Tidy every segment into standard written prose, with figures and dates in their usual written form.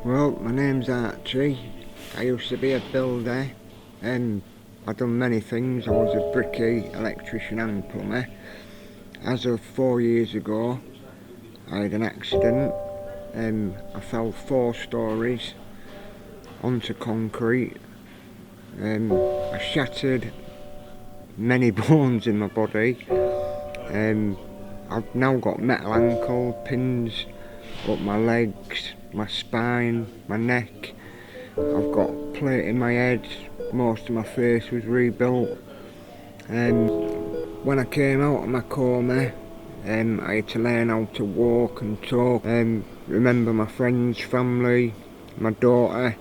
Well, my name's Archie. I used to be a builder and I've done many things. I was a brickie, electrician and plumber. As of 4 years ago, I had an accident and I fell 4 stories onto concrete. I shattered many bones in my body. I've now got metal ankle pins up my legs, my spine, my neck. I've got plate in my head. Most of my face was rebuilt. When I came out of my coma, I had to learn how to walk and talk, remember my friends, family, my daughter.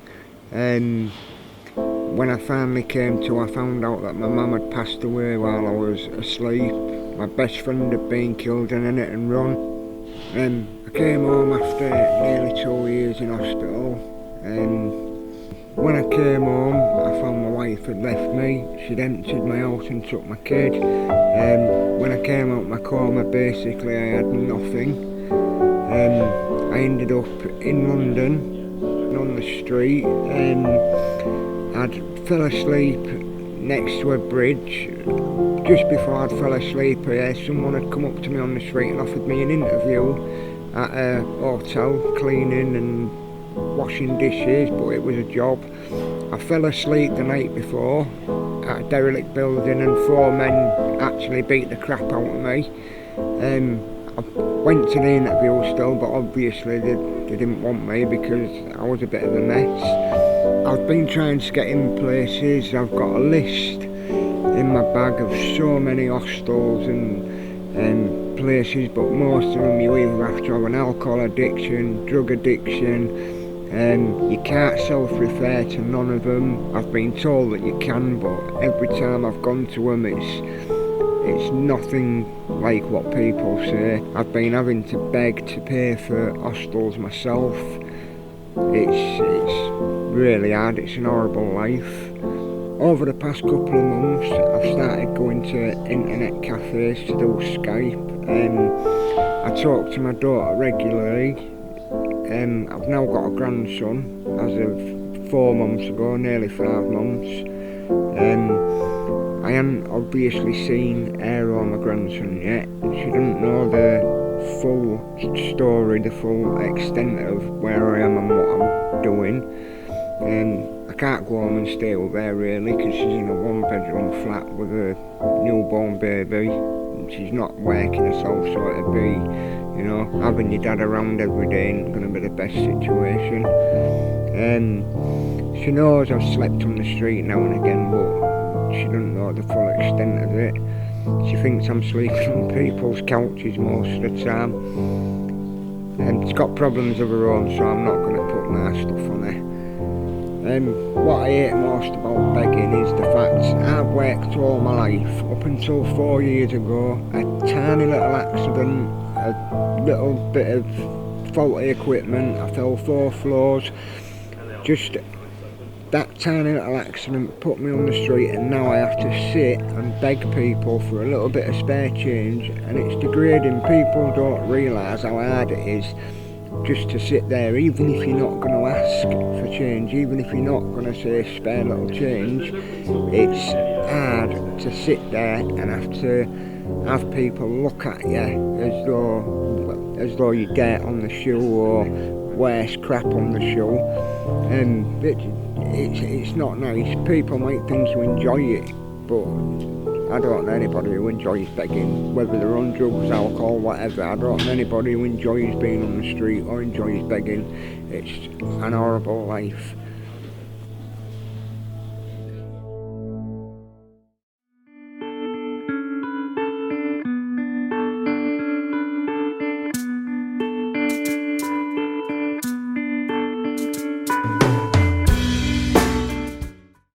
When I finally came to, I found out that my mum had passed away while I was asleep. My best friend had been killed in a hit and run. I came home after nearly 2 years in hospital. When I came home, I found my wife had left me. She'd emptied my house and took my kid. When I came out of my coma, basically I had nothing. I ended up in London, on the street, and I'd fell asleep next to a bridge. Just before I'd fell asleep, someone had come up to me on the street and offered me an interview at a hotel, cleaning and washing dishes, but it was a job. I fell asleep the night before at a derelict building and 4 men actually beat the crap out of me. I went to the interview still, but obviously they didn't want me because I was a bit of a mess. I've been trying to get in places. I've got a list in my bag of so many hostels and places, but most of them you either have to have an alcohol addiction, drug addiction. You can't self-refer to none of them. I've been told that you can, but every time I've gone to them it's nothing like what people say. I've been having to beg to pay for hostels myself. It's really hard, it's an horrible life. Over the past couple of months I've started going to internet cafes to do Skype. I talk to my daughter regularly. I've now got a grandson as of 4 months ago, nearly 5 months. I haven't obviously seen her or my grandson yet. She doesn't know the full story, the full extent of where I am and what I'm doing. I can't go home and stay with her really because she's in a 1-bedroom flat with a newborn baby. She's not working herself, so it'd be, having your dad around every day ain't going to be the best situation. She knows I've slept on the street now and again, but she doesn't know the full extent of it. She thinks I'm sleeping on people's couches most of the time. She's got problems of her own, so I'm not going to put my stuff on her. What I hate most about begging is the fact I've worked all my life up until 4 years ago. A tiny little accident, a little bit of faulty equipment, I fell 4 floors. Just that tiny little accident put me on the street, and now I have to sit and beg people for a little bit of spare change, and it's degrading. People don't realise how hard it is just to sit there, even if you're not going to ask for change, even if you're not going to say spare little change. It's hard to sit there and have to have people look at you as though you're dirt on the shoe or worse, crap on the shoe. And it's not nice. People might think you enjoy it, but I don't know anybody who enjoys begging, whether they're on drugs, alcohol, whatever. I don't know anybody who enjoys being on the street or enjoys begging. It's an horrible life.